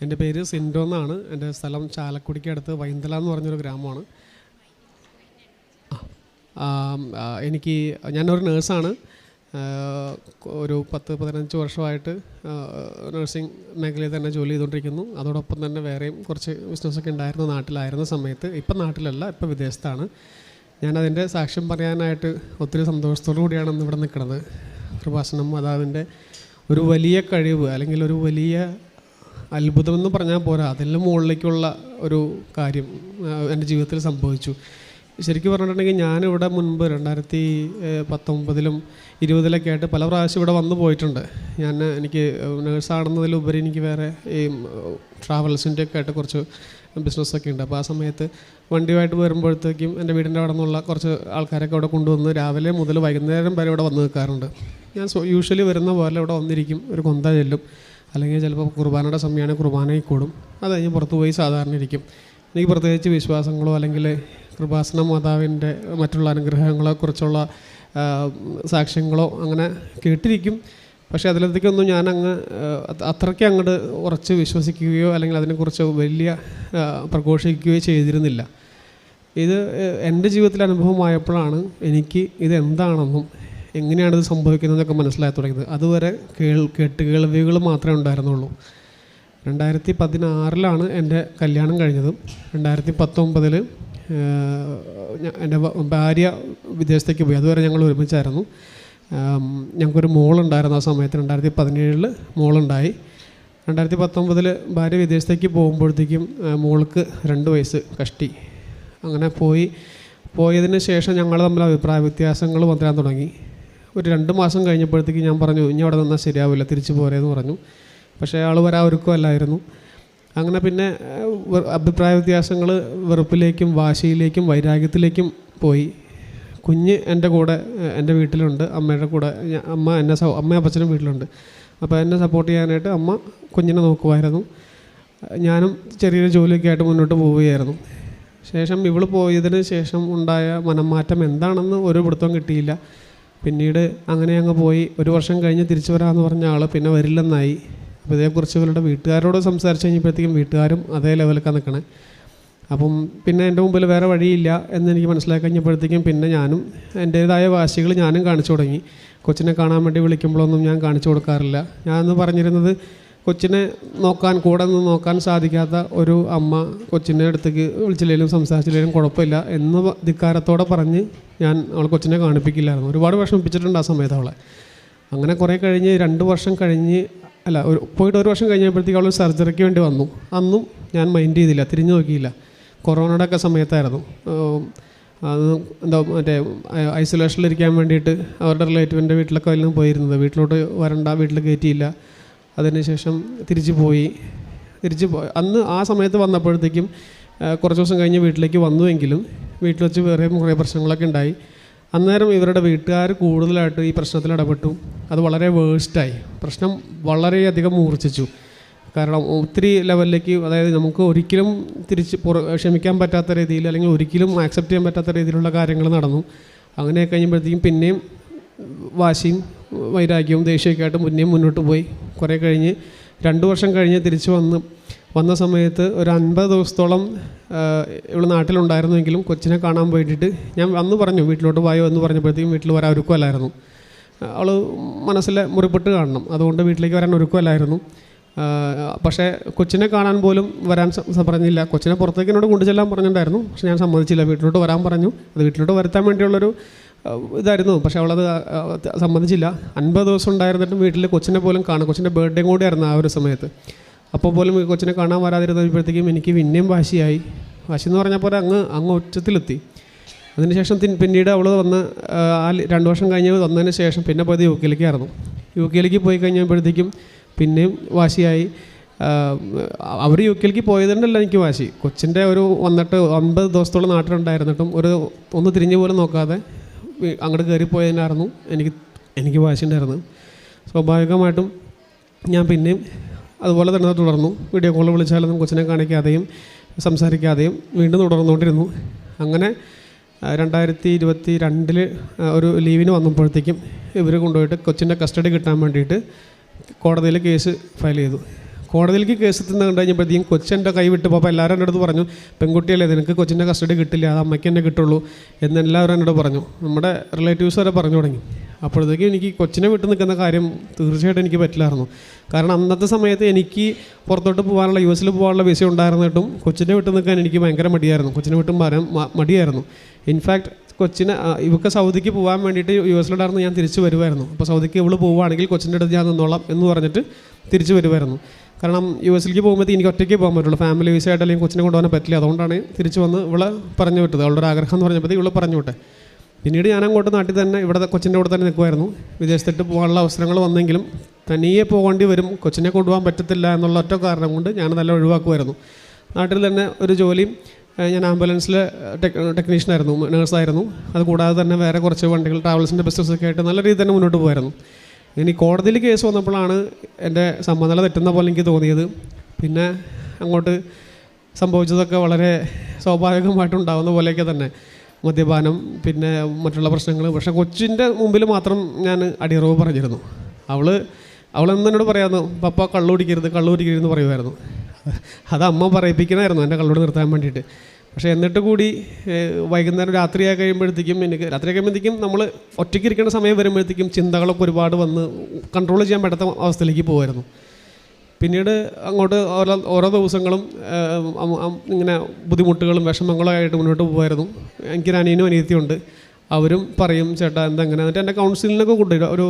എൻ്റെ പേര് സിൻഡോ എന്നാണ്. എൻ്റെ സ്ഥലം ചാലക്കുടിക്ക് അടുത്ത് വൈന്തല എന്ന് പറഞ്ഞൊരു ഗ്രാമമാണ്. ഞാനൊരു നേഴ്സാണ്. ഒരു 10-15 വർഷമായിട്ട് നഴ്സിംഗ് മേഖലയിൽ തന്നെ ജോലി ചെയ്തുകൊണ്ടിരിക്കുന്നു. അതോടൊപ്പം തന്നെ വേറെയും കുറച്ച് ബിസിനസ്സൊക്കെ ഉണ്ടായിരുന്നു നാട്ടിലായിരുന്ന സമയത്ത്. ഇപ്പം നാട്ടിലല്ല, ഇപ്പം വിദേശത്താണ്. ഞാനതിൻ്റെ സാക്ഷ്യം പറയാനായിട്ട് ഒത്തിരി സന്തോഷത്തോടു കൂടിയാണ് ഇന്ന് ഇവിടെ നിൽക്കുന്നത്. കൃപാസനം മാതാവിൻ്റെ ഒരു വലിയ കഴിവ് അല്ലെങ്കിൽ ഒരു വലിയ അത്ഭുതമെന്ന് പറഞ്ഞാൽ പോരാ, അതിലും മുകളിലേക്കുള്ള ഒരു കാര്യം എൻ്റെ ജീവിതത്തിൽ സംഭവിച്ചു. ശരിക്കും പറഞ്ഞിട്ടുണ്ടെങ്കിൽ ഞാനിവിടെ മുൻപ് 2019-ലും 20-ലൊക്കെ ആയിട്ട് പല പ്രാവശ്യം ഇവിടെ വന്നു പോയിട്ടുണ്ട്. എനിക്ക് നേഴ്സാണെന്നതിലുപരി എനിക്ക് വേറെ ഈ ട്രാവൽസിൻ്റെ ഒക്കെ ആയിട്ട് കുറച്ച് ബിസിനസ്സൊക്കെ ഉണ്ട്. അപ്പോൾ ആ സമയത്ത് വണ്ടിയുമായിട്ട് വരുമ്പോഴത്തേക്കും എൻ്റെ വീടിൻ്റെ അവിടെ നിന്നുള്ള കുറച്ച് ആൾക്കാരൊക്കെ അവിടെ കൊണ്ടുവന്ന് രാവിലെ മുതൽ വൈകുന്നേരം വരെ ഇവിടെ വന്ന് നിൽക്കാറുണ്ട്. ഞാൻ യൂഷ്വലി വരുന്ന പോലെ ഇവിടെ വന്നിരിക്കും, ഒരു കൊന്ത ചെല്ലും, അല്ലെങ്കിൽ ചിലപ്പോൾ കുർബാനയുടെ സമയമാണ് കുർബാനയിൽ കൂടും. അത് കഴിഞ്ഞ് പുറത്ത് പോയി സാധാരണ ഇരിക്കും. എനിക്ക് പ്രത്യേകിച്ച് വിശ്വാസങ്ങളോ അല്ലെങ്കിൽ കൃപാസന മാതാവിൻ്റെ മറ്റുള്ള അനുഗ്രഹങ്ങളെക്കുറിച്ചുള്ള സാക്ഷ്യങ്ങളോ അങ്ങനെ കേട്ടിരിക്കും. പക്ഷേ അതിലത്തേക്കൊന്നും ഞാനങ്ങ് അത്രയ്ക്ക് അങ്ങോട്ട് ഉറച്ച് വിശ്വസിക്കുകയോ അല്ലെങ്കിൽ അതിനെക്കുറിച്ച് വലിയ പ്രഘോഷിക്കുകയോ ചെയ്തിരുന്നില്ല. ഇത് എൻ്റെ ജീവിതത്തിലെ അനുഭവമായപ്പോഴാണ് എനിക്ക് ഇതെന്താണെന്നും എങ്ങനെയാണിത് സംഭവിക്കുന്നതെന്നൊക്കെ മനസ്സിലാക്കി തുടങ്ങിയത്. അതുവരെ കേട്ടുകേൾവികൾ മാത്രമേ ഉണ്ടായിരുന്നുള്ളൂ. 2016-ലാണ് എൻ്റെ കല്യാണം കഴിഞ്ഞത്. 2019-ൽ എൻ്റെ ഭാര്യ വിദേശത്തേക്ക് പോയി. അതുവരെ ഞങ്ങൾ ഒരുമിച്ചായിരുന്നു. ഞങ്ങൾക്കൊരു മോളുണ്ടായിരുന്നു ആ സമയത്ത്. 2017-ൽ മോളുണ്ടായി. 2019-ൽ ഭാര്യ വിദേശത്തേക്ക് പോകുമ്പോഴത്തേക്കും മോൾക്ക് 2 വയസ്സ് കഷ്ടി. അങ്ങനെ പോയതിന് ശേഷം ഞങ്ങൾ തമ്മിൽ അഭിപ്രായ വ്യത്യാസങ്ങൾ വരാൻ തുടങ്ങി. ഒരു 2 മാസം കഴിഞ്ഞപ്പോഴത്തേക്ക് ഞാൻ പറഞ്ഞു, ഇനി അവിടെ നിന്നാൽ ശരിയാവില്ല, തിരിച്ചു പോരേന്ന് പറഞ്ഞു. പക്ഷേ ആൾ വരാൻ ഒരുക്കമല്ലായിരുന്നു. അങ്ങനെ പിന്നെ അഭിപ്രായ വ്യത്യാസങ്ങൾ വെറുപ്പിലേക്കും വാശിയിലേക്കും വൈരാഗ്യത്തിലേക്കും പോയി. കുഞ്ഞ് എൻ്റെ കൂടെ എൻ്റെ വീട്ടിലുണ്ട്, അമ്മയുടെ കൂടെ. അമ്മയും അപ്പച്ചനും വീട്ടിലുണ്ട്. അപ്പോൾ എന്നെ സപ്പോർട്ട് ചെയ്യാനായിട്ട് അമ്മ കുഞ്ഞിനെ നോക്കുമായിരുന്നു. ഞാനും ചെറിയൊരു ജോലിയൊക്കെ ആയിട്ട് മുന്നോട്ട് പോവുകയായിരുന്നു. ശേഷം ഇവൾ പോയതിന് ശേഷം ഉണ്ടായ മനംമാറ്റം എന്താണെന്ന് ഒരു പിടുത്തവും കിട്ടിയില്ല. പിന്നീട് അങ്ങനെ അങ്ങ് പോയി. 1 വർഷം കഴിഞ്ഞ് തിരിച്ചു വരാമെന്ന് പറഞ്ഞ ആൾ പിന്നെ വരില്ലെന്നായി. അപ്പോൾ ഇതേക്കുറിച്ച് ഇവരുടെ വീട്ടുകാരോട് സംസാരിച്ച് കഴിഞ്ഞപ്പോഴത്തേക്കും വീട്ടുകാരും അതേ ലെവലൊക്കെ നിൽക്കണേ. അപ്പം പിന്നെ എൻ്റെ മുമ്പിൽ വേറെ വഴിയില്ല എന്നെനിക്ക് മനസ്സിലാക്കി കഴിഞ്ഞപ്പോഴത്തേക്കും പിന്നെ ഞാനും എൻ്റേതായ വാശികൾ ഞാനും കാണിച്ചു തുടങ്ങി. കൊച്ചിനെ കാണാൻ വേണ്ടി വിളിക്കുമ്പോഴൊന്നും ഞാൻ കാണിച്ചു കൊടുക്കാറില്ല. ഞാനെന്ന് പറഞ്ഞിരുന്നത്, കൊച്ചിനെ കൂടെ നിന്ന് നോക്കാൻ സാധിക്കാത്ത ഒരു അമ്മ കൊച്ചിൻ്റെ അടുത്തേക്ക് വിളിച്ചില്ലെങ്കിലും സംസാരിച്ചില്ലെങ്കിലും കുഴപ്പമില്ല എന്ന് ധിക്കാരത്തോടെ പറഞ്ഞ് അവൾ കൊച്ചിനെ കാണിപ്പിക്കില്ലായിരുന്നു. ഒരുപാട് വിഷമിപ്പിച്ചിട്ടുണ്ട് ആ സമയത്ത് അവളെ. അങ്ങനെ കുറേ കഴിഞ്ഞ് 2 വർഷം കഴിഞ്ഞ് പോയിട്ട് 1 വർഷം കഴിഞ്ഞപ്പോഴത്തേക്ക് അവൾ സർജറിക്ക് വേണ്ടി വന്നു. അന്നും ഞാൻ മൈൻഡ് ചെയ്തില്ല, തിരിഞ്ഞു നോക്കിയില്ല. കൊറോണയുടെ ഒക്കെ സമയത്തായിരുന്നു. മറ്റേ ഐസൊലേഷനിലിരിക്കാൻ വേണ്ടിയിട്ട് അവരുടെ റിലേറ്റീവിൻ്റെ വീട്ടിലൊക്കെ എല്ലാം പോയിരുന്നത്. വീട്ടിലോട്ട് വരണ്ട, വീട്ടിൽ കയറ്റിയില്ല. അതിനുശേഷം തിരിച്ചു പോയി. അന്ന് ആ സമയത്ത് വന്നപ്പോഴത്തേക്കും കുറച്ച് ദിവസം കഴിഞ്ഞ് വീട്ടിലേക്ക് വന്നുവെങ്കിലും വീട്ടിൽ വെച്ച് വേറെ കുറേ പ്രശ്നങ്ങളൊക്കെ ഉണ്ടായി. അന്നേരം ഇവരുടെ വീട്ടുകാർ കൂടുതലായിട്ട് ഈ പ്രശ്നത്തിൽ ഇടപെട്ടു. അത് വളരെ വേഴ്സ്റ്റായി. പ്രശ്നം വളരെയധികം മൂർച്ഛിച്ചു. കാരണം ഒത്തിരി ലെവലിലേക്ക്, അതായത് നമുക്ക് ഒരിക്കലും ക്ഷമിക്കാൻ പറ്റാത്ത രീതിയിൽ അല്ലെങ്കിൽ ഒരിക്കലും ആക്സെപ്റ്റ് ചെയ്യാൻ പറ്റാത്ത രീതിയിലുള്ള കാര്യങ്ങൾ നടന്നു. അങ്ങനെ കഴിയുമ്പോഴത്തേക്കും പിന്നെയും വാശിയും വൈരാഗ്യവും ദേഷ്യമൊക്കെ ആയിട്ട് മുന്നോട്ട് പോയി. കുറേ കഴിഞ്ഞ് 2 വർഷം കഴിഞ്ഞ് തിരിച്ചു വന്ന സമയത്ത് ഒരു 50 ദിവസത്തോളം ഇവിടെ നാട്ടിലുണ്ടായിരുന്നെങ്കിലും കൊച്ചിനെ കാണാൻ വേണ്ടിയിട്ട് ഞാൻ അന്ന് പറഞ്ഞു, വീട്ടിലോട്ട് പോയോ എന്ന് പറഞ്ഞപ്പോഴത്തേക്കും വീട്ടിൽ വരാൻ ഒരുക്കമല്ലായിരുന്നു. അവൾ മനസ്സിലെ മുറിപ്പെട്ട് കാണണം, അതുകൊണ്ട് വീട്ടിലേക്ക് വരാൻ ഒരുക്കമല്ലായിരുന്നു. പക്ഷേ കൊച്ചിനെ കാണാൻ പോലും വരാൻ പറഞ്ഞില്ല. കൊച്ചിനെ പുറത്തേക്ക് എന്നോട് കൊണ്ടുചെല്ലാൻ പറഞ്ഞിട്ടുണ്ടായിരുന്നു. പക്ഷേ ഞാൻ സമ്മതിച്ചില്ല. വീട്ടിലോട്ട് വരാൻ പറഞ്ഞു. അത് വീട്ടിലോട്ട് വരുത്താൻ വേണ്ടിയുള്ളൊരു ഇതായിരുന്നു. പക്ഷേ അവളത് സമ്മതിച്ചില്ല. 50 ദിവസം ഉണ്ടായിരുന്നിട്ടും വീട്ടിൽ കൊച്ചിനെ പോലും കൊച്ചിൻ്റെ ബർത്ത്ഡേ കൂടി ആയിരുന്നു ആ ഒരു സമയത്ത്. അപ്പോൾ പോലും കൊച്ചിനെ കാണാൻ വരാതിരുന്നപ്പോഴത്തേക്കും എനിക്ക് പിന്നെയും വാശി എന്ന് പറഞ്ഞാൽ പോലെ അങ്ങ് ഉച്ചത്തിലെത്തി. അതിനുശേഷം പിന്നീട് അവൾ വന്ന് 2 വർഷം കഴിഞ്ഞ് വന്നതിന് ശേഷം പിന്നെ പോയത് യുകെയിലേക്ക് പോയി കഴിഞ്ഞപ്പോഴത്തേക്കും പിന്നെയും വാശിയായി. അവർ യുകെയിലേക്ക് പോയതുകൊണ്ടല്ല എനിക്ക് വാശി. കൊച്ചിൻ്റെ വന്നിട്ട് 50 ദിവസത്തോളം നാട്ടിലുണ്ടായിരുന്നിട്ടും ഒന്ന് തിരിഞ്ഞു പോലും നോക്കാതെ അങ്ങോട്ട് കയറിപ്പോയതിനായിരുന്നു എനിക്ക് വാശി ഉണ്ടായിരുന്നു. സ്വാഭാവികമായിട്ടും ഞാൻ പിന്നെയും അതുപോലെ തന്നെ തുടർന്നു. വീഡിയോ കോൾ വിളിച്ചാലൊന്നും കൊച്ചിനെ കാണിക്കാതെയും സംസാരിക്കാതെയും വീണ്ടും തുടർന്നുകൊണ്ടിരുന്നു. അങ്ങനെ 2022-ൽ ഒരു ലീവിന് വന്നപ്പോഴത്തേക്കും ഇവർ കൊണ്ടുപോയിട്ട് കൊച്ചിൻ്റെ കസ്റ്റഡി കിട്ടാൻ വേണ്ടിയിട്ട് കോടതിയിൽ കേസ് ഫയൽ ചെയ്തു. കോടതിയിലേക്ക് കേസ് എത്തുന്നത് കണ്ടു കഴിഞ്ഞപ്പോഴത്തേക്കും കൊച്ചെൻ്റെ കൈ വിട്ടു. അപ്പോൾ എല്ലാവരും എൻ്റെ അടുത്ത് പറഞ്ഞു, പെൺകുട്ടിയല്ലേ, നിനക്ക് കൊച്ചിൻ്റെ കസ്റ്റഡി കിട്ടില്ല, അത് അമ്മയ്ക്ക് തന്നെ കിട്ടുള്ളൂ എന്നെല്ലാവരും എന്നോട് പറഞ്ഞു. നമ്മുടെ റിലേറ്റീവ്സ് വരെ പറഞ്ഞു തുടങ്ങി. അപ്പോഴത്തേക്കും എനിക്ക് കൊച്ചിനെ വിട്ട് നിൽക്കുന്ന കാര്യം തീർച്ചയായിട്ടും എനിക്ക് പറ്റില്ലായിരുന്നു. കാരണം അന്നത്തെ സമയത്ത് എനിക്ക് പുറത്തോട്ട് പോകാനുള്ള US പോകാനുള്ള വിസ ഉണ്ടായിരുന്നിട്ടും കൊച്ചിനെ വിട്ട് നിൽക്കാൻ എനിക്ക് ഭയങ്കര മടിയായിരുന്നു. കൊച്ചിനെ വിട്ടും വരാൻ മടിയായിരുന്നു. ഇൻഫാക്ട് കൊച്ചിനെ ഇവർക്ക് സൗദിക്ക് പോകാൻ വേണ്ടിയിട്ട് US ഞാൻ തിരിച്ചു വരുമായിരുന്നു. അപ്പോൾ സൗദിക്ക് ഇവള് പോവുകയാണെങ്കിൽ കൊച്ചിൻ്റെ അടുത്ത് ഞാൻ നിന്നോളാം എന്ന് പറഞ്ഞിട്ട് തിരിച്ചു വരുമായിരുന്നു. കാരണം US പോകുമ്പോൾ എനിക്ക് ഒറ്റയ്ക്ക് പോകാൻ പറ്റുള്ളൂ, ഫാമിലി വിസ ആയിട്ട് അല്ലെങ്കിൽ കൊച്ചിനെ കൊണ്ടുപോകാൻ പറ്റില്ല. അതുകൊണ്ടാണ് തിരിച്ചു വന്ന് ഇവളെ പറഞ്ഞു വിട്ടത്. അവളുടെ ഒരു ആഗ്രഹം എന്ന് പറഞ്ഞപ്പോഴത്തേക്ക് ഇവള് പറഞ്ഞു വിട്ടെ. പിന്നീട് ഞാൻ അങ്ങോട്ട് നാട്ടിൽ തന്നെ ഇവിടെ കൊച്ചിൻ്റെ കൂടെ തന്നെ നിൽക്കുമായിരുന്നു. വിദേശത്തിട്ട് പോകാനുള്ള അവസരങ്ങൾ വന്നെങ്കിലും തനിയെ പോകേണ്ടി വരും, കൊച്ചിനെ കൊണ്ടുപോകാൻ പറ്റത്തില്ല എന്നുള്ള ഒറ്റ കാരണം കൊണ്ട് ഞാൻ നല്ല ഒഴിവാക്കുമായിരുന്നു. നാട്ടിൽ തന്നെ ഒരു ജോലിയും, ഞാൻ ആംബുലൻസിൽ ടെക്നീഷ്യനായിരുന്നു, നേഴ്സായിരുന്നു. അതുകൂടാതെ തന്നെ വേറെ കുറച്ച് വണ്ടികൾ, ട്രാവൽസിൻ്റെ ബിസിനസ്സൊക്കെ ആയിട്ട് നല്ല രീതിയിൽ തന്നെ മുന്നോട്ട് പോകായിരുന്നു. ഇനി കോടതിയിൽ കേസ് വന്നപ്പോഴാണ് എൻ്റെ സമനില തെറ്റുന്ന പോലെ എനിക്ക് തോന്നിയത്. പിന്നെ അങ്ങോട്ട് സംഭവിച്ചതൊക്കെ വളരെ സ്വാഭാവികമായിട്ടുണ്ടാകുന്ന പോലെയൊക്കെ തന്നെ, മദ്യപാനം, പിന്നെ മറ്റുള്ള പ്രശ്നങ്ങൾ. പക്ഷേ കൊച്ചിൻ്റെ മുമ്പിൽ മാത്രം ഞാൻ അടിയറവ് പറഞ്ഞിരുന്നു. അവളെന്ന് എന്നോട് പറയാമായിരുന്നു, പപ്പ കള്ളു കുടിക്കരുതെന്ന് പറയുമായിരുന്നു. അത് അമ്മ പറയിപ്പിക്കണമായിരുന്നു എന്നെ കള്ളോട് നിർത്താൻ വേണ്ടിയിട്ട്. പക്ഷേ എന്നിട്ട് കൂടി വൈകുന്നേരം രാത്രിയായി കഴിയുമ്പോഴത്തേക്കും നമ്മൾ ഒറ്റയ്ക്ക് ഇരിക്കുന്ന സമയം വരുമ്പോഴത്തേക്കും ചിന്തകളൊക്കെ ഒരുപാട് വന്ന് കൺട്രോൾ ചെയ്യാൻ പറ്റാത്ത അവസ്ഥയിലേക്ക് പോകുമായിരുന്നു. പിന്നീട് അങ്ങോട്ട് ഓരോ ദിവസങ്ങളും ഇങ്ങനെ ബുദ്ധിമുട്ടുകളും വിഷമങ്ങളും ആയിട്ട് മുന്നോട്ട് പോകുമായിരുന്നു. എനിക്കൊരു അനിയനും അനിയത്തിയുണ്ട്. അവരും പറയും, ചേട്ടാ എന്തെങ്ങനെ. എന്നിട്ട് എൻ്റെ കൗൺസിലിനൊക്കെ കൊണ്ടുപോയി,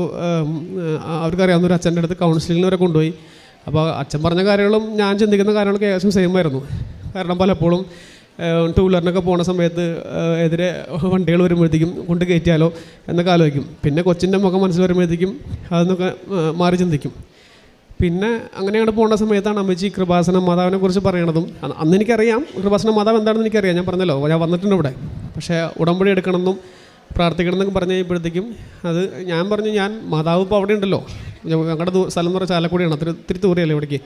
അവർക്കറിയാവുന്ന ഒരു അച്ഛൻ്റെ അടുത്ത് കൗൺസിലിങ്ങിന് വരെ കൊണ്ടുപോയി. അപ്പോൾ അച്ഛൻ പറഞ്ഞ കാര്യങ്ങളും ഞാൻ ചിന്തിക്കുന്ന കാര്യങ്ങളൊക്കെ ഏകദേശം സെയിം ആയിരുന്നു. കാരണം പലപ്പോഴും 2 വീലറിനൊക്കെ പോകുന്ന സമയത്ത് എതിരെ വണ്ടികൾ വരുമ്പോഴത്തേക്കും കൊണ്ട് കയറ്റിയാലോ എന്നൊക്കെ ആലോചിക്കും. പിന്നെ കൊച്ചിൻ്റെ മുഖം മനസ്സിൽ വരുമ്പോഴത്തേക്കും അതൊന്നൊക്കെ മാറി ചിന്തിക്കും. പിന്നെ അങ്ങനെയാണ് പോകുന്ന സമയത്താണ് അമ്മച്ചി കൃപാസന മാതാവിനെ കുറിച്ച് പറയണതും. അന്ന് എനിക്കറിയാം കൃപാസന മാതാവ് എന്താണെന്ന് എനിക്കറിയാം, ഞാൻ പറഞ്ഞല്ലോ ഞാൻ വന്നിട്ടുണ്ട് ഇവിടെ. പക്ഷേ ഉടമ്പടി എടുക്കണമെന്നും പ്രാർത്ഥിക്കണം എന്നൊക്കെ പറഞ്ഞു കഴിയുമ്പോഴത്തേക്കും അത് ഞാൻ പറഞ്ഞു, ഞാൻ മാതാവ് ഇപ്പോൾ അവിടെ ഉണ്ടല്ലോ, ഞങ്ങളുടെ സ്ഥലം എന്ന് പറഞ്ഞാൽ ചാലക്കുടിയാണ്, ഇത്തിരി ദൂരെയല്ലേ ഇവിടേക്ക്.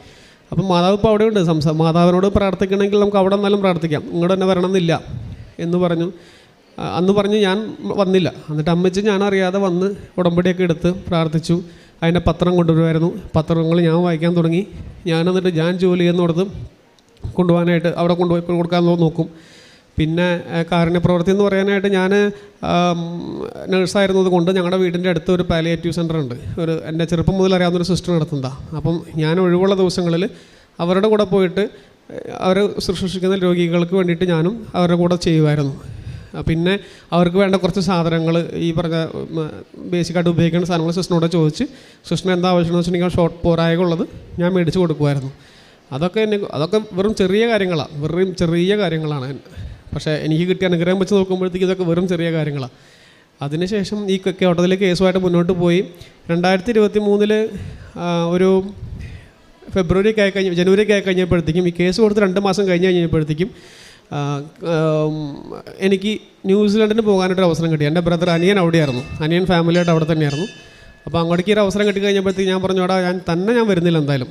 അപ്പം മാതാവ് ഇപ്പോൾ അവിടെ ഉണ്ട്, മാതാവിനോട് പ്രാർത്ഥിക്കണമെങ്കിൽ നമുക്ക് അവിടെ നിന്നാലും പ്രാർത്ഥിക്കാം, ഇങ്ങോട്ട് തന്നെ വരണമെന്നില്ല എന്ന് പറഞ്ഞു. അന്ന് പറഞ്ഞ് ഞാൻ വന്നില്ല. എന്നിട്ട് അമ്മച്ചി ഞാനറിയാതെ വന്ന് ഉടമ്പടിയൊക്കെ എടുത്ത് പ്രാർത്ഥിച്ചു. അതിൻ്റെ പത്രം കൊണ്ടുവരുമായിരുന്നു. പത്രങ്ങൾ ഞാൻ വായിക്കാൻ തുടങ്ങി. എന്നിട്ട് ഞാൻ ജോലി ചെയ്യുന്നിടത്ത് കൊണ്ടുപോകാനായിട്ട് അവിടെ കൊണ്ടുപോയി കൊടുക്കാൻ നോക്കും. പിന്നെ കാരുണ്യപ്രവൃത്തി എന്ന് പറയാനായിട്ട് ഞാൻ നഴ്സായിരുന്നത് കൊണ്ട് ഞങ്ങളുടെ വീടിൻ്റെ അടുത്ത് ഒരു പാലിയേറ്റീവ് സെൻ്റർ ഉണ്ട്. എൻ്റെ ചെറുപ്പം മുതൽ അറിയാവുന്നൊരു സിസ്റ്റർ നടത്തുന്നതാണ്. അപ്പം ഞാൻ ഒഴിവുള്ള ദിവസങ്ങളിൽ അവരുടെ കൂടെ പോയിട്ട് അവർ ശുശ്രൂഷിക്കുന്ന രോഗികൾക്ക് വേണ്ടിയിട്ട് ഞാനും അവരുടെ കൂടെ ചെയ്യുമായിരുന്നു. പിന്നെ അവർക്ക് വേണ്ട കുറച്ച് സാധനങ്ങൾ, ഈ പറഞ്ഞ ബേസിക്കായിട്ട് ഉപയോഗിക്കുന്ന സാധനങ്ങൾ സിസ്റ്ററിനോട് ചോദിച്ച് സിസ്റ്ററിന് എന്താ ആവശ്യമെന്ന് വെച്ചിട്ടുണ്ടെങ്കിൽ ഷോർട്ട് പോരായകുള്ളത് ഞാൻ മേടിച്ച് കൊടുക്കുമായിരുന്നു. അതൊക്കെ വെറും ചെറിയ കാര്യങ്ങളാണ്. പക്ഷേ എനിക്ക് കിട്ടിയ അനുഗ്രഹം വെച്ച് നോക്കുമ്പോഴത്തേക്ക് ഇതൊക്കെ വെറും ചെറിയ കാര്യങ്ങളാണ്. അതിനുശേഷം ഈ കോടതിയിലെ കേസുമായിട്ട് മുന്നോട്ട് പോയി. 2023 ഒരു ജനുവരി ആയി കഴിഞ്ഞപ്പോഴത്തേക്കും, ഈ കേസ് കൊടുത്ത് 2 മാസം കഴിഞ്ഞപ്പോഴത്തേക്കും എനിക്ക് ന്യൂസിലൻഡിന് പോകാനായിട്ടൊരു അവസരം കിട്ടി. എൻ്റെ ബ്രദർ അനിയൻ അവിടെയായിരുന്നു, അനിയൻ ഫാമിലിയായിട്ട് അവിടെ തന്നെയായിരുന്നു. അപ്പോൾ അങ്ങോട്ടേക്ക് ഒരു അവസരം കിട്ടി കഴിഞ്ഞപ്പോഴത്തേക്ക് ഞാൻ പറഞ്ഞു, ഞാൻ വരുന്നില്ല, എന്തായാലും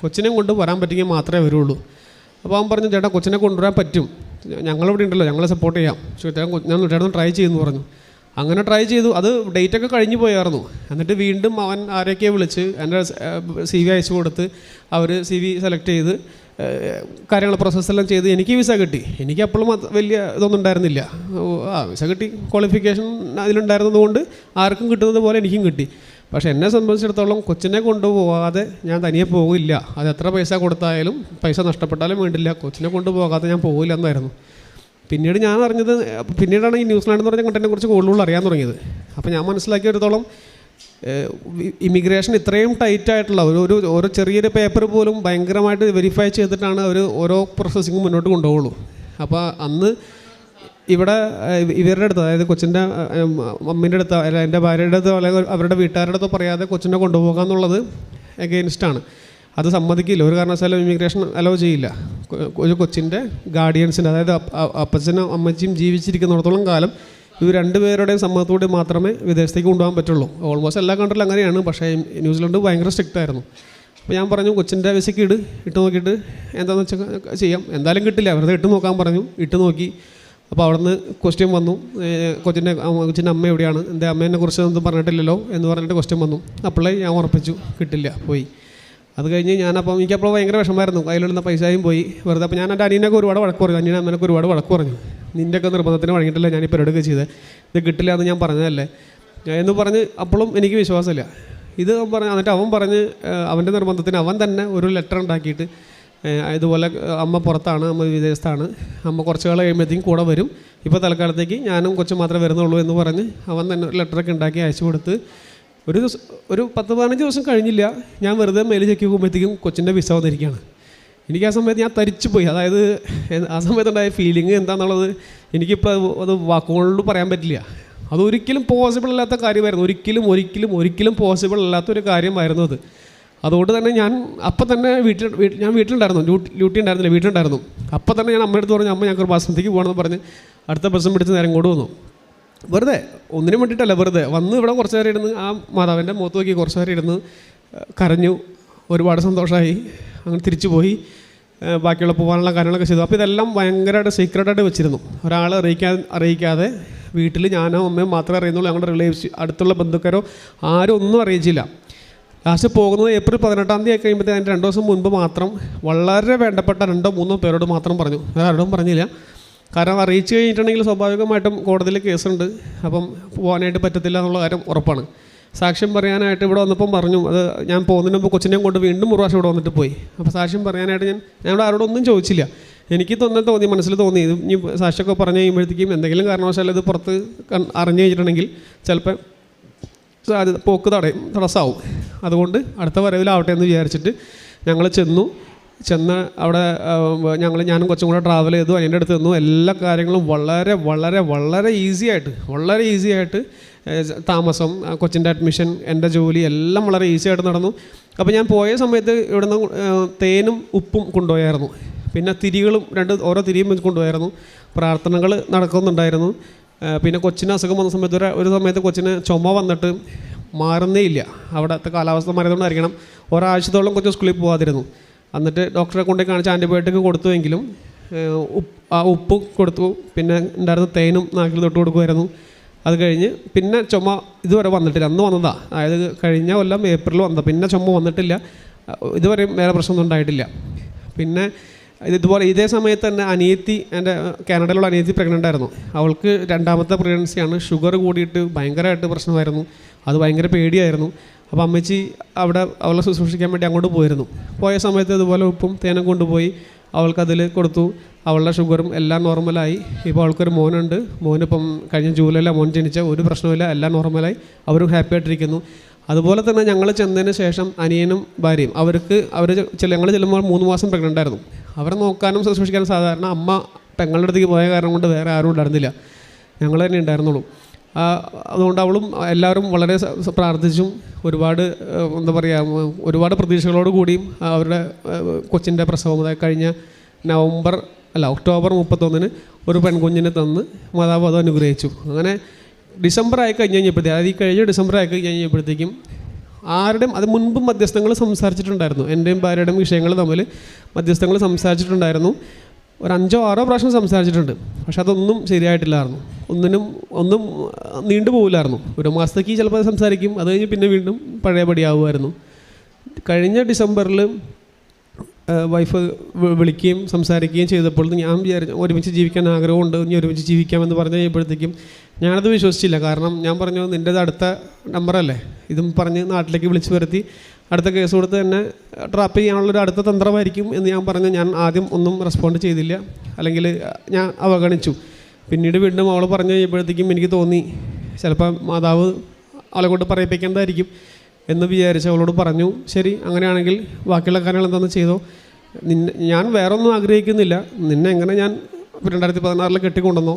കൊച്ചിനെ കൊണ്ട് വരാൻ പറ്റുമെങ്കിൽ മാത്രമേ വരുള്ളൂ. അപ്പോൾ അവൻ പറഞ്ഞു, ചേട്ടാ കൊച്ചിനെ കൊണ്ടുവരാൻ പറ്റും, ഞങ്ങളിവിടെ ഉണ്ടല്ലോ, ഞങ്ങളെ സപ്പോർട്ട് ചെയ്യാം, ഞാൻ ചേട്ടൻ ട്രൈ ചെയ്യുമെന്ന് പറഞ്ഞു. അങ്ങനെ ട്രൈ ചെയ്തു. അത് ഡേറ്റൊക്കെ കഴിഞ്ഞു പോയായിരുന്നു. എന്നിട്ട് വീണ്ടും അവൻ ആരെയൊക്കെയോ വിളിച്ച് എൻ്റെ CV അയച്ചു കൊടുത്ത് അവർ CV സെലക്ട് ചെയ്ത് കാര്യങ്ങൾ പ്രോസസ്സെല്ലാം ചെയ്ത് എനിക്ക് വിസ കിട്ടി. എനിക്ക് അപ്പോഴും വലിയ ഇതൊന്നും ഉണ്ടായിരുന്നില്ല. വിസ കിട്ടി, ക്വാളിഫിക്കേഷൻ അതിലുണ്ടായിരുന്നത് കൊണ്ട് ആർക്കും കിട്ടുന്നത് പോലെ എനിക്കും കിട്ടി. പക്ഷേ എന്നെ സംബന്ധിച്ചിടത്തോളം കൊച്ചിനെ കൊണ്ടുപോകാതെ ഞാൻ തനിയെ പോകില്ല. അത് എത്ര പൈസ കൊടുത്തായാലും, പൈസ നഷ്ടപ്പെട്ടാലും വേണ്ടില്ല, കൊച്ചിനെ കൊണ്ടുപോകാതെ ഞാൻ പോകില്ല എന്നായിരുന്നു. പിന്നീട് ഞാൻ അറിഞ്ഞത്, പിന്നീടാണ് ഈ ന്യൂസിലാൻഡ് എന്ന് പറഞ്ഞ കണ്ടതിനെ കുറിച്ച് കൂടുതൽ അറിയാൻ തുടങ്ങിയത്. അപ്പോൾ ഞാൻ മനസ്സിലാക്കിയിടത്തോളം ഇമിഗ്രേഷൻ ഇത്രയും ടൈറ്റായിട്ടുള്ള ഓരോ ചെറിയൊരു പേപ്പർ പോലും ഭയങ്കരമായിട്ട് വെരിഫൈ ചെയ്തിട്ടാണ് അവർ ഓരോ പ്രോസസ്സിങ്ങും മുന്നോട്ട് കൊണ്ടുപോകുള്ളൂ. അപ്പോൾ അന്ന് ഇവിടെ ഇവരുടെ അടുത്ത്, അതായത് കൊച്ചിൻ്റെ മമ്മീൻ്റെ അടുത്ത്, അല്ല എൻ്റെ ഭാര്യയുടെ അടുത്തോ അല്ലെങ്കിൽ അവരുടെ വീട്ടുകാരുടെ അടുത്തോ പറയാതെ കൊച്ചിനെ കൊണ്ടുപോകുക എന്നുള്ളത് എഗെയിൻസ്റ്റാണ്. അത് സമ്മതിക്കില്ല, ഒരു കാരണവശാലും ഇമിഗ്രേഷൻ അലോ ചെയ്യില്ല. ഒരു കൊച്ചിൻ്റെ ഗാർഡിയൻസിൻ്റെ, അതായത് അപ്പച്ചനും അമ്മച്ചിയും ജീവിച്ചിരിക്കുന്നിടത്തോളം കാലം ഇവർ 2 പേരുടെയും സമ്മതത്തോടെ മാത്രമേ വിദേശത്തേക്ക് കൊണ്ടുപോകാൻ പറ്റുള്ളൂ. ഓൾമോസ്റ്റ് എല്ലാ കൺട്രിയിലും അങ്ങനെയാണ്. പക്ഷേ ന്യൂസിലൻഡ് ഭയങ്കര സ്ട്രിക്റ്റ് ആയിരുന്നു. അപ്പോൾ ഞാൻ പറഞ്ഞു, കൊച്ചിൻ്റെ വിസയ്ക്ക് ഇട്ട് നോക്കിയിട്ട് എന്താണെന്ന് വെച്ചാൽ ചെയ്യാം. എന്തായാലും കിട്ടില്ല, വെറുതെ ഇട്ട് നോക്കാൻ പറഞ്ഞു. ഇട്ട് നോക്കി. അപ്പോൾ അവിടെ നിന്ന് ക്വസ്റ്റ്യൻ വന്നു, കൊച്ചിൻ്റെ അമ്മ എവിടെയാണ്, എൻ്റെ അമ്മേനെ കുറിച്ച് ഒന്നും പറഞ്ഞിട്ടില്ലല്ലോ എന്ന് പറഞ്ഞിട്ട് ക്വസ്റ്റ്യൻ വന്നു. അപ്പോഴേ ഞാൻ ഉറപ്പിച്ചു കിട്ടില്ല, പോയി. അത് കഴിഞ്ഞ് ഞാനപ്പം എനിക്കപ്പോൾ ഭയങ്കര വിഷമമായിരുന്നു, കയ്യിലിടുന്ന പൈസയും പോയി വെറുതെ. അപ്പോൾ ഞാൻ എൻ്റെ അനിയനൊക്കെ ഒരുപാട് വഴക്ക് പറഞ്ഞു, അനിയനെ അമ്മനൊക്കെ ഒരുപാട് വഴക്ക് പറഞ്ഞു. നിൻ്റെയൊക്കെ നിർബന്ധത്തിന് വഴങ്ങിയിട്ടില്ല ഞാൻ ഈ പരിപാടിയൊക്കെ ചെയ്തത്, ഇത് കിട്ടില്ല എന്ന് ഞാൻ പറഞ്ഞതല്ലേ എന്ന് പറഞ്ഞ്. അപ്പോഴും എനിക്ക് വിശ്വാസമില്ല ഇത് പറഞ്ഞ്. എന്നിട്ട് അവൻ പറഞ്ഞ് അവൻ്റെ നിർബന്ധത്തിന് അവൻ തന്നെ ഒരു ലെറ്റർ ഉണ്ടാക്കിയിട്ട് ഇതുപോലെ അമ്മ പുറത്താണ്, അമ്മ വിദേശത്താണ്, അമ്മ കുറച്ച് കാലം കഴിയുമ്പോഴത്തേക്കും കൂടെ വരും, ഇപ്പോൾ തൽക്കാലത്തേക്ക് ഞാനും കൊച്ചും മാത്രമേ വരുന്നുള്ളൂ എന്ന് പറഞ്ഞ് അവൻ തന്നെ ഒരു ലെറ്ററൊക്കെ ഉണ്ടാക്കി അയച്ചു കൊടുത്ത് ഒരു 10-15 ദിവസം കഴിഞ്ഞില്ല, ഞാൻ വെറുതെ മേല് ചെക്ക് പോകുമ്പോഴത്തേക്കും കൊച്ചിൻ്റെ വിസ വന്നിരിക്കുകയാണ്. എനിക്ക് ആ സമയത്ത് ഞാൻ തരിച്ചു പോയി. അതായത് ആ സമയത്തുണ്ടായ ഫീലിംഗ് എന്താണെന്നുള്ളത് എനിക്കിപ്പോൾ അത് വാക്കുകൊണ്ട് പറയാൻ പറ്റില്ല. അതൊരിക്കലും പോസിബിൾ അല്ലാത്ത കാര്യമായിരുന്നു, ഒരിക്കലും പോസിബിൾ അല്ലാത്തൊരു കാര്യമായിരുന്നു അത്. അതുകൊണ്ട് തന്നെ ഞാൻ അപ്പം തന്നെ ഞാൻ വീട്ടിലുണ്ടായിരുന്നു, ഡ്യൂട്ടി ഉണ്ടായിരുന്നില്ല, വീട്ടിലുണ്ടായിരുന്നു. അപ്പം തന്നെ ഞാൻ അമ്മയുടെ അടുത്ത് പറഞ്ഞു, അമ്മ ഞങ്ങൾക്ക് ഒരു മാസത്തേക്ക് പോകണമെന്ന് പറഞ്ഞ് അടുത്ത ബസ്സും പിടിച്ച് നേരം കൊണ്ട് വന്നു. വെറുതെ ഒന്നിനും വേണ്ടിയിട്ടല്ല, വെറുതെ വന്ന് ഇവിടെ കുറച്ച് നേരം ഇരുന്ന് ആ മാതാവിൻ്റെ മുഖത്ത് നോക്കി കുറച്ച് നേരം ഇരുന്ന് കരഞ്ഞു, ഒരുപാട് സന്തോഷമായി. അങ്ങനെ തിരിച്ചു പോയി, ബാക്കിയുള്ള പോകാനുള്ള കാര്യങ്ങളൊക്കെ ചെയ്തു. അപ്പോൾ ഇതെല്ലാം ഭയങ്കരമായിട്ട് സീക്രട്ടായിട്ട് വെച്ചിരുന്നു. ഒരാളെ അറിയിക്കാതെ വീട്ടിൽ ഞാനോ അമ്മയോ മാത്രമേ അറിയുന്നുള്ളൂ. ഞങ്ങളുടെ റിലേറ്റീവ്സ്, അടുത്തുള്ള ബന്ധുക്കാരോ ആരും ഒന്നും അറിയിച്ചില്ല. ലാസ്റ്റ് പോകുന്നത് ഏപ്രിൽ 18-ാം തീയതി കഴിയുമ്പോഴത്തേക്ക് അതിൻ്റെ 2 ദിവസം മുൻപ് മാത്രം വളരെ വേണ്ടപ്പെട്ട 2-3 പേരോട് മാത്രം പറഞ്ഞു, ആരോടും പറഞ്ഞില്ല. കാരണം അറിയിച്ചു കഴിഞ്ഞിട്ടുണ്ടെങ്കിൽ സ്വാഭാവികമായിട്ടും കോടതിയിൽ കേസുണ്ട്, അപ്പം പോകാനായിട്ട് പറ്റത്തില്ല എന്നുള്ള കാര്യം ഉറപ്പാണ്. സാക്ഷ്യം പറയാനായിട്ട് ഇവിടെ വന്നപ്പം പറഞ്ഞു, അത് ഞാൻ പോകുന്നതിന് മുമ്പ് കൊച്ചിനെയും കൊണ്ട് വീണ്ടും 1 പ്രാവശ്യം ഇവിടെ വന്നിട്ട് പോയി. അപ്പോൾ സാക്ഷ്യം പറയാനായിട്ട് ഞാൻ ആരോടൊന്നും ചോദിച്ചില്ല. എനിക്ക് തോന്നി, മനസ്സിൽ തോന്നി, ഇത് ഇനി സാക്ഷ്യമൊക്കെ പറഞ്ഞു കഴിയുമ്പോഴത്തേക്കും എന്തെങ്കിലും കാരണവശാൽ ഇത് പുറത്ത് അറിഞ്ഞു കഴിഞ്ഞിട്ടുണ്ടെങ്കിൽ ചിലപ്പോൾ പോക്ക് തടസ്സമാവും. അതുകൊണ്ട് അടുത്ത വരവിലാവട്ടെ എന്ന് വിചാരിച്ചിട്ട് ഞങ്ങൾ ചെന്ന് അവിടെ ഞാനും കൊച്ചും കൂടെ ട്രാവൽ ചെയ്തു. അതിൻ്റെ അടുത്ത് നിന്നു എല്ലാ കാര്യങ്ങളും വളരെ ഈസി ആയിട്ട് താമസം, കൊച്ചിൻ്റെ അഡ്മിഷൻ, എൻ്റെ ജോലി എല്ലാം വളരെ ഈസി ആയിട്ട് നടന്നു. അപ്പോൾ ഞാൻ പോയ സമയത്ത് ഇവിടുന്ന് തേനും ഉപ്പും കൊണ്ടുപോയായിരുന്നു, പിന്നെ തിരികളും ഓരോ തിരിയും കൊണ്ടുപോയായിരുന്നു. പ്രാർത്ഥനകൾ നടക്കുന്നുണ്ടായിരുന്നു. പിന്നെ കൊച്ചിന് അസുഖം വന്ന സമയത്ത് ഒരു സമയത്ത് കൊച്ചിന് ചുമ വന്നിട്ട് മാറുന്നേ ഇല്ല. അവിടുത്തെ കാലാവസ്ഥ മാറിയതുകൊണ്ടായിരിക്കണം ഒരാഴ്ചത്തോളം കൊച്ചു സ്കൂളിൽ പോകാതിരുന്നു. എന്നിട്ട് ഡോക്ടറെ കൊണ്ട് കാണിച്ച് ആൻറ്റിബയോട്ടിക് കൊടുത്തുവെങ്കിലും ആ ഉപ്പ് കൊടുത്തു, പിന്നെ ഉണ്ടായിരുന്ന തേനും നാക്കിൽ തൊട്ട് കൊടുക്കുമായിരുന്നു. അത് കഴിഞ്ഞ് പിന്നെ ചുമ ഇതുവരെ വന്നിട്ടില്ല. അന്ന് വന്നതാണ്, അതായത് കഴിഞ്ഞ കൊല്ലം ഏപ്രിൽ വന്നത്. പിന്നെ ചുമ വന്നിട്ടില്ല, ഇതുവരെയും വേറെ പ്രശ്നമൊന്നും ഉണ്ടായിട്ടില്ല. പിന്നെ ഇതുപോലെ ഇതേ സമയത്ത് തന്നെ എൻ്റെ കാനഡയിലുള്ള അനിയത്തി പ്രഗ്നൻ്റ് ആയിരുന്നു. അവൾക്ക് 2ാമത്തെ പ്രഗ്നൻസിയാണ്. ഷുഗർ കൂടിയിട്ട് ഭയങ്കരമായിട്ട് പ്രശ്നമായിരുന്നു, അത് ഭയങ്കര പേടിയായിരുന്നു. അപ്പോൾ അമ്മച്ചി അവിടെ അവളെ ശുശ്രൂഷിക്കാൻ വേണ്ടി അങ്ങോട്ട് പോയിരുന്നു. പോയ സമയത്ത് ഇതുപോലെ ഉപ്പും തേനും കൊണ്ടുപോയി അവൾക്കതിൽ കൊടുത്തു. അവളുടെ ഷുഗറും എല്ലാം നോർമലായി. ഇപ്പോൾ അവൾക്കൊരു മോനുണ്ട്. മോനിപ്പം കഴിഞ്ഞ ജൂലൈയിലാണ് മോൻ ജനിച്ച, ഒരു പ്രശ്നമില്ല, എല്ലാം നോർമലായി, അവരും ഹാപ്പി ആയിട്ടിരിക്കുന്നു. അതുപോലെ തന്നെ ഞങ്ങൾ ചെന്നതിന് ശേഷം അനിയനും ഭാര്യയും ഞങ്ങൾ ചെല്ലുമ്പോൾ 3 മാസം പ്രഗ്നൻ്റ് ആയിരുന്നു. അവരെ നോക്കാനും ശുശ്രൂഷിക്കാനും സാധാരണ അമ്മ പെങ്ങളുടെ അടുത്തേക്ക് പോയ കാരണം കൊണ്ട് വേറെ ആരും ഉണ്ടായിരുന്നില്ല, ഞങ്ങൾ തന്നെ ഉണ്ടായിരുന്നുള്ളൂ. അതുകൊണ്ട് അവളും എല്ലാവരും വളരെ പ്രാർത്ഥിച്ചും ഒരുപാട് ഒരുപാട് പ്രതീക്ഷകളോട് കൂടിയും അവരുടെ കൊച്ചിൻ്റെ പ്രസവം, അതായത് കഴിഞ്ഞ ഒക്ടോബർ 31 ഒരു പെൺകുഞ്ഞിനെ തന്ന് മാതാവ് അത് അനുഗ്രഹിച്ചു. അങ്ങനെ ഡിസംബർ ആയി കഴിഞ്ഞപ്പോഴത്തേക്കും, അതായത് ഈ കഴിഞ്ഞ ഡിസംബർ ആയി കഴിഞ്ഞപ്പോഴത്തേക്കും ആരുടെയും അത് മുൻപ് മധ്യസ്ഥങ്ങൾ സംസാരിച്ചിട്ടുണ്ടായിരുന്നു. എൻ്റെയും ഭാര്യയുടെയും വിഷയങ്ങൾ തമ്മിൽ മധ്യസ്ഥങ്ങൾ സംസാരിച്ചിട്ടുണ്ടായിരുന്നു. ഒരു 5-6 പ്രാവശ്യം സംസാരിച്ചിട്ടുണ്ട്. പക്ഷെ അതൊന്നും ശരിയായിട്ടില്ലായിരുന്നു. ഒന്നും നീണ്ടുപോകില്ലായിരുന്നു. 1 മാസത്തേക്ക് ചിലപ്പോൾ സംസാരിക്കും, അത് കഴിഞ്ഞ് പിന്നെ വീണ്ടും പഴയപടിയാവുമായിരുന്നു. കഴിഞ്ഞ ഡിസംബറിൽ വൈഫ് വിളിക്കുകയും സംസാരിക്കുകയും ചെയ്തപ്പോൾ ഞാൻ വിചാരിച്ചു ഒരുമിച്ച് ജീവിക്കാൻ ആഗ്രഹമുണ്ട്, ഇനി ഒരുമിച്ച് ജീവിക്കാമെന്ന് പറഞ്ഞു കഴിയുമ്പോഴത്തേക്കും ഞാനത് വിശ്വസിച്ചില്ല. കാരണം ഞാൻ പറഞ്ഞു, നിൻ്റേത് അടുത്ത നമ്പറല്ലേ, ഇതും പറഞ്ഞ് നാട്ടിലേക്ക് വിളിച്ച് വരുത്തി അടുത്ത കേസ് കൊടുത്ത് തന്നെ ട്രാപ്പ് ചെയ്യാനുള്ളൊരു അടുത്ത തന്ത്രമായിരിക്കും എന്ന് ഞാൻ പറഞ്ഞു. ഞാൻ ആദ്യം ഒന്നും റെസ്പോണ്ട് ചെയ്തില്ല, അല്ലെങ്കിൽ ഞാൻ അവഗണിച്ചു. പിന്നീട് വീണ്ടും അവൾ പറഞ്ഞു കഴിയുമ്പോഴത്തേക്കും എനിക്ക് തോന്നി ചിലപ്പോൾ മാതാവ് അവളെ കൊണ്ട് പറയിപ്പിക്കേണ്ടതായിരിക്കും എന്ന് വിചാരിച്ച് അവളോട് പറഞ്ഞു, ശരി അങ്ങനെയാണെങ്കിൽ ബാക്കിയുള്ള കാര്യങ്ങൾ എന്താണെന്ന് ചെയ്തോ, ഞാൻ വേറെ ഒന്നും ആഗ്രഹിക്കുന്നില്ല, നിന്നെ എങ്ങനെ ഞാൻ 2016 കെട്ടിക്കൊണ്ടുവന്നോ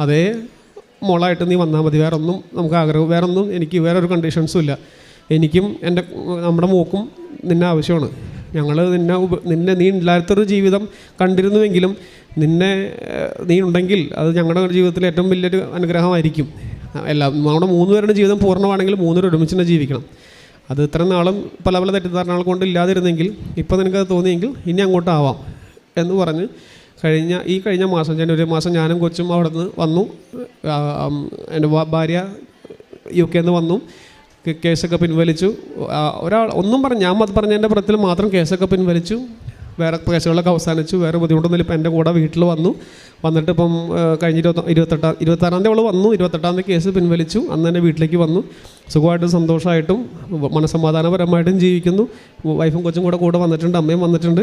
അതേ മോളായിട്ട് നീ വന്നാൽ മതി, വേറൊന്നും നമുക്ക് ആഗ്രഹം, വേറൊന്നും എനിക്ക് വേറൊരു കണ്ടീഷൻസും ഇല്ല. എനിക്കും നമ്മുടെ മോക്കും നിന്നെ ആവശ്യമാണ്. ഞങ്ങൾ നീ ഇല്ലാത്തൊരു ജീവിതം കണ്ടിരുന്നുവെങ്കിലും നീ ഉണ്ടെങ്കിൽ അത് ഞങ്ങളുടെ ജീവിതത്തിലെ ഏറ്റവും വലിയൊരു അനുഗ്രഹമായിരിക്കും. നമ്മുടെ 3 പേരുടെ ജീവിതം പൂർണ്ണമാണെങ്കിൽ 3 പേരും ഒരുമിച്ച് തന്നെ ജീവിക്കണം. അത് ഇത്ര നാളും പല തെറ്റിദ്ധാരണകൾ കൊണ്ട് ഇല്ലാതിരുന്നെങ്കിൽ ഇപ്പോൾ നിനക്കത് തോന്നിയെങ്കിൽ ഇനി അങ്ങോട്ടാവാം എന്ന് പറഞ്ഞ് കഴിഞ്ഞ മാസം ജനുവരി മാസം ഞാനും കൊച്ചും അവിടെ നിന്ന് വന്നു. എൻ്റെ ഭാര്യ UK നിന്ന് വന്നു. കേസൊക്കെ പിൻവലിച്ചു. ഒന്നും ഞാൻ പറഞ്ഞതിൻ്റെ പുറത്തിൽ മാത്രം കേസൊക്കെ പിൻവലിച്ചു. വേറെ കേസുകളൊക്കെ അവസാനിച്ചു. വേറെ ബുദ്ധിമുട്ടൊന്നുമില്ല. ഇപ്പം എൻ്റെ കൂടെ വീട്ടിൽ വന്നിട്ട് ഇപ്പം കഴിഞ്ഞ 26-ാം തീയതി അവൾ വന്നു. 28-ാം തീയതി കേസ് പിൻവലിച്ചു. അന്ന് തന്നെ വീട്ടിലേക്ക് വന്നു. സുഖമായിട്ടും സന്തോഷമായിട്ടും മനസ്സമാധാനപരമായിട്ടും ജീവിക്കുന്നു. വൈഫും കൊച്ചും കൂടെ വന്നിട്ടുണ്ട്, അമ്മയും വന്നിട്ടുണ്ട്.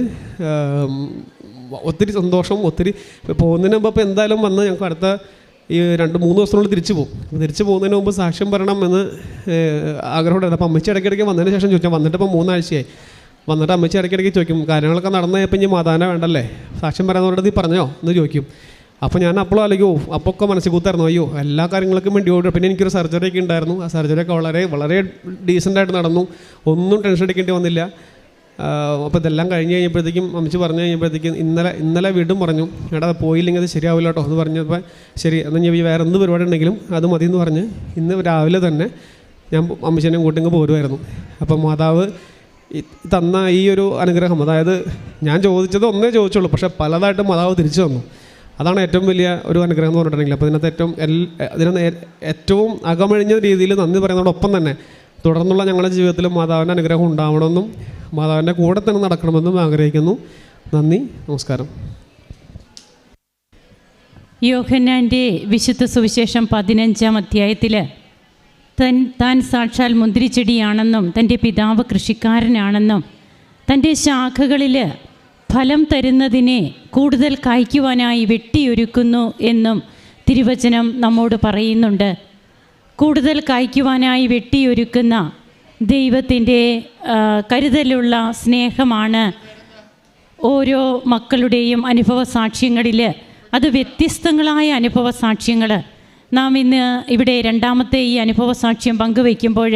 ഒത്തിരി സന്തോഷം. ഒത്തിരി പോകുന്നതിന് മുമ്പ് അപ്പോൾ എന്തായാലും വന്ന് ഞങ്ങൾക്ക് അടുത്ത ഈ 2-3 ദിവസത്തിനുള്ളിൽ തിരിച്ചു പോകും. തിരിച്ചു പോകുന്നതിന് മുമ്പ് സാക്ഷ്യം പറയണം എന്ന് ആഗ്രഹമുണ്ടായിരുന്നു. അപ്പോൾ അമ്മച്ചി ഇടയ്ക്കിടയ്ക്ക് വന്നതിന് ശേഷം ചോദിച്ചാൽ വന്നിട്ട് ഇപ്പോൾ 3 ആഴ്ചയായി. വന്നിട്ട് അമ്മച്ചി ഇടയ്ക്കിടയ്ക്ക് ചോദിക്കും, കാര്യങ്ങളൊക്കെ നടന്നു കഴിഞ്ഞപ്പോൾ ഇനി മാതാവിനെ വേണ്ടല്ലേ, സാക്ഷ്യം പറയാന്നവരോട് നീ പറഞ്ഞോ എന്ന് ചോദിക്കും. അപ്പോൾ ഞാൻ അപ്പോഴും ആലോചിക്കും, അപ്പോൾ ഒക്കെ മനസ്സിൽ കൂത്തായിരുന്നു, അയ്യോ എല്ലാ കാര്യങ്ങൾക്കും വേണ്ടി ഓടും. പിന്നെ എനിക്കൊരു സർജറി ഒക്കെ ഉണ്ടായിരുന്നു. ആ സർജറിയൊക്കെ വളരെ ഡീസൻ്റായിട്ട് നടന്നു. ഒന്നും ടെൻഷൻ അടിക്കേണ്ടി വന്നില്ല. അപ്പോൾ ഇതെല്ലാം കഴിഞ്ഞ് കഴിഞ്ഞപ്പോഴത്തേക്കും അമ്മച്ചി പറഞ്ഞു കഴിഞ്ഞപ്പോഴത്തേക്കും ഇന്നലെ വീണ്ടും പറഞ്ഞു, എടാ പോയില്ലെങ്കിൽ അത് ശരിയാവില്ല കേട്ടോ എന്ന് പറഞ്ഞപ്പോൾ ശരി എന്നാൽ ഞാൻ വേറെ എന്ത് പരിപാടി ഉണ്ടെങ്കിലും അത് മതി എന്ന് പറഞ്ഞ് ഇന്ന് രാവിലെ തന്നെ ഞാൻ അമ്മച്ചേനെയും കൂട്ടിങ്ങ് പോരുമായിരുന്നു. അപ്പം മാതാവ് തന്ന ഈ ഒരു അനുഗ്രഹം, അതായത് ഞാൻ ചോദിച്ചത് ഒന്നേ ചോദിച്ചുള്ളൂ, പക്ഷേ പലതായിട്ട് മാതാവ് തിരിച്ചു തന്നു. അതാണ് ഏറ്റവും വലിയ ഒരു അനുഗ്രഹം എന്ന് പറഞ്ഞിട്ടുണ്ടെങ്കിൽ. അപ്പോൾ ഇതിനകത്ത് ഏറ്റവും അകമഴിഞ്ഞ രീതിയിൽ നന്ദി പറയുന്നതോടൊപ്പം തന്നെ തുടർന്നുള്ള ഞങ്ങളുടെ ജീവിതത്തിൽ മാതാവിൻ്റെ അനുഗ്രഹം ഉണ്ടാവണമെന്നും മാതാവിൻ്റെ കൂടെ തന്നെ നടക്കണമെന്നും ആഗ്രഹിക്കുന്നു. നന്ദി, നമസ്കാരം. യോഹന്നാൻ്റെ വിശുദ്ധ സുവിശേഷം 15-ാം അധ്യായത്തിൽ താൻ സാക്ഷാൽ മുന്തിരിച്ചെടിയാണെന്നും തൻ്റെ പിതാവ് കൃഷിക്കാരനാണെന്നും തൻ്റെ ശാഖകളിൽ ഫലം തരുന്നതിനെ കൂടുതൽ കായ്ക്കുവാനായി വെട്ടിയൊരുക്കുന്നു എന്നും തിരുവചനം നമ്മോട് പറയുന്നുണ്ട്. കൂടുതൽ കായ്ക്കുവാനായി വെട്ടിയൊരുക്കുന്ന ദൈവത്തിൻ്റെ കരുതലുള്ള സ്നേഹമാണ് ഓരോ മക്കളുടെയും അനുഭവ സാക്ഷ്യങ്ങളിൽ. അത് വ്യത്യസ്തങ്ങളായ അനുഭവ സാക്ഷ്യങ്ങൾ. നാം ഇന്ന് ഇവിടെ രണ്ടാമത്തെ ഈ അനുഭവ സാക്ഷ്യം പങ്കുവയ്ക്കുമ്പോൾ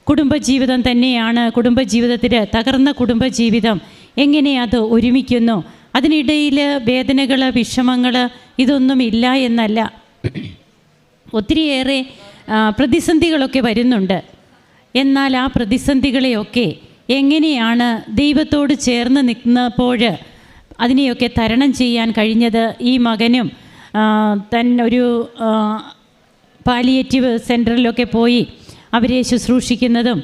കുടുംബജീവിതം തന്നെയാണ്. കുടുംബജീവിതത്തിൽ തകർന്ന കുടുംബജീവിതം എങ്ങനെ അത് ഒരുമിക്കുന്നു, അതിനിടയിൽ വേദനകൾ, വിഷമങ്ങൾ ഇതൊന്നുമില്ല എന്നല്ല, ഒത്തിരിയേറെ പ്രതിസന്ധികളൊക്കെ വരുന്നുണ്ട്. എന്നാൽ ആ പ്രതിസന്ധികളെയൊക്കെ എങ്ങനെയാണ് ദൈവത്തോട് ചേർന്ന് നിൽക്കുന്നപ്പോൾ അതിനെയൊക്കെ തരണം ചെയ്യാൻ കഴിഞ്ഞത് ഈ മകനും ഒരു പാലിയേറ്റീവ് സെൻറ്ററിലൊക്കെ പോയി അവരെ ശുശ്രൂഷിക്കുന്നതും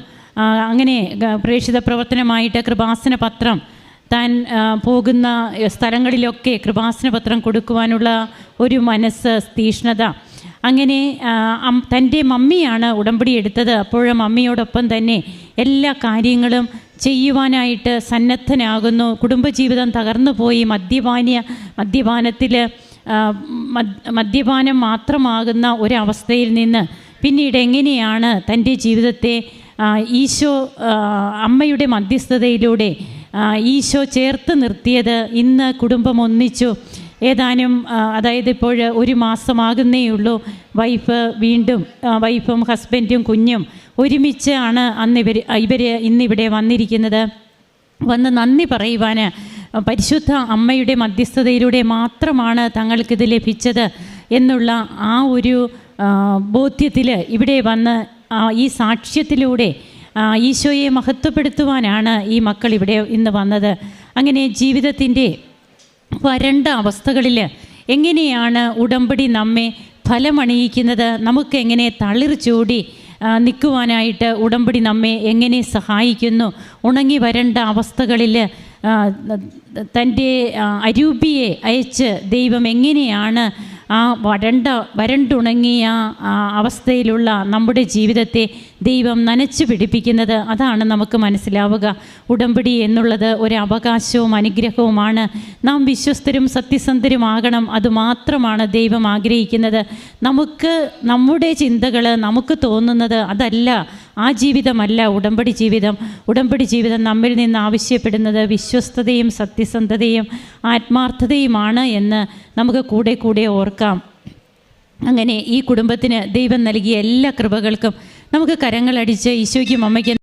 അങ്ങനെ പ്രേക്ഷിത പ്രവർത്തനമായിട്ട് കൃപാസന പത്രം താൻ പോകുന്ന സ്ഥലങ്ങളിലൊക്കെ കൃപാസന പത്രം കൊടുക്കുവാനുള്ള ഒരു മനസ്സ്, തീഷ്ണത, അങ്ങനെ തൻ്റെ മമ്മിയാണ് ഉടമ്പടി എടുത്തത്. അപ്പോഴും മമ്മിയോടൊപ്പം തന്നെ എല്ലാ കാര്യങ്ങളും ചെയ്യുവാനായിട്ട് സന്നദ്ധനാകുന്നു. കുടുംബജീവിതം തകർന്നു പോയി മദ്യപാനം മാത്രമാകുന്ന ഒരവസ്ഥയിൽ നിന്ന് പിന്നീട് എങ്ങനെയാണ് തൻ്റെ ജീവിതത്തെ ഈശോ അമ്മയുടെ മധ്യസ്ഥതയിലൂടെ ഈശോ ചേർത്ത് നിർത്തിയത്. ഇന്ന് കുടുംബം ഒന്നിച്ചു. ഏതാനും അതായത് ഇപ്പോൾ 1 മാസമാകുന്നേയുള്ളൂ. വൈഫും ഹസ്ബൻഡും കുഞ്ഞും ഒരുമിച്ചാണ് ഇവർ ഇന്നിവിടെ വന്നിരിക്കുന്നത്. വന്ന് നന്ദി പറയുവാൻ പരിശുദ്ധ അമ്മയുടെ മധ്യസ്ഥതയിലൂടെ മാത്രമാണ് തങ്ങൾക്കിത് ലഭിച്ചത് എന്നുള്ള ആ ഒരു ബോധ്യത്തിൽ ഇവിടെ വന്ന് ഈ സാക്ഷ്യത്തിലൂടെ ഈശോയെ മഹത്വപ്പെടുത്തുവാനാണ് ഈ മക്കൾ ഇവിടെ ഇന്ന് വന്നത്. അങ്ങനെ ജീവിതത്തിൻ്റെ വരണ്ട അവസ്ഥകളിൽ എങ്ങനെയാണ് ഉടമ്പടി നമ്മെ ഫലമണിയിക്കുന്നത്, നമുക്കെങ്ങനെ തളിർ ചൂടി നിൽക്കുവാനായിട്ട് ഉടമ്പടി നമ്മെ എങ്ങനെ സഹായിക്കുന്നു, ഉണങ്ങി വരണ്ട അവസ്ഥകളിൽ തൻ്റെ അരൂപിയെ അയച്ച് ദൈവം എങ്ങനെയാണ് ആ വരണ്ടുണങ്ങിയ അവസ്ഥയിലുള്ള നമ്മുടെ ജീവിതത്തെ ദൈവം നനച്ചു പിടിപ്പിക്കുന്നത്, അതാണ് നമുക്ക് മനസ്സിലാവുക. ഉടമ്പടി എന്നുള്ളത് ഒരു അവകാശവും അനുഗ്രഹവുമാണ്. നാം വിശ്വസ്തരും സത്യസന്ധരുമാകണം, അതുമാത്രമാണ് ദൈവം ആഗ്രഹിക്കുന്നത്. നമുക്ക് നമ്മുടെ ചിന്തകൾ, നമുക്ക് തോന്നുന്നത് അതല്ല, ആ ജീവിതമല്ല ഉടമ്പടി ജീവിതം. ഉടമ്പടി ജീവിതം നമ്മിൽ നിന്ന് ആവശ്യപ്പെടുന്നത് വിശ്വസ്തതയും സത്യസന്ധതയും ആത്മാർത്ഥതയുമാണ് എന്ന് നമുക്ക് കൂടെ ഓർക്കാം. അങ്ങനെ ഈ കുടുംബത്തിന് ദൈവം നൽകിയ എല്ലാ കൃപകൾക്കും നമുക്ക് കരങ്ങളടിച്ച് ഈശോയ്ക്കും അമ്മയ്ക്കും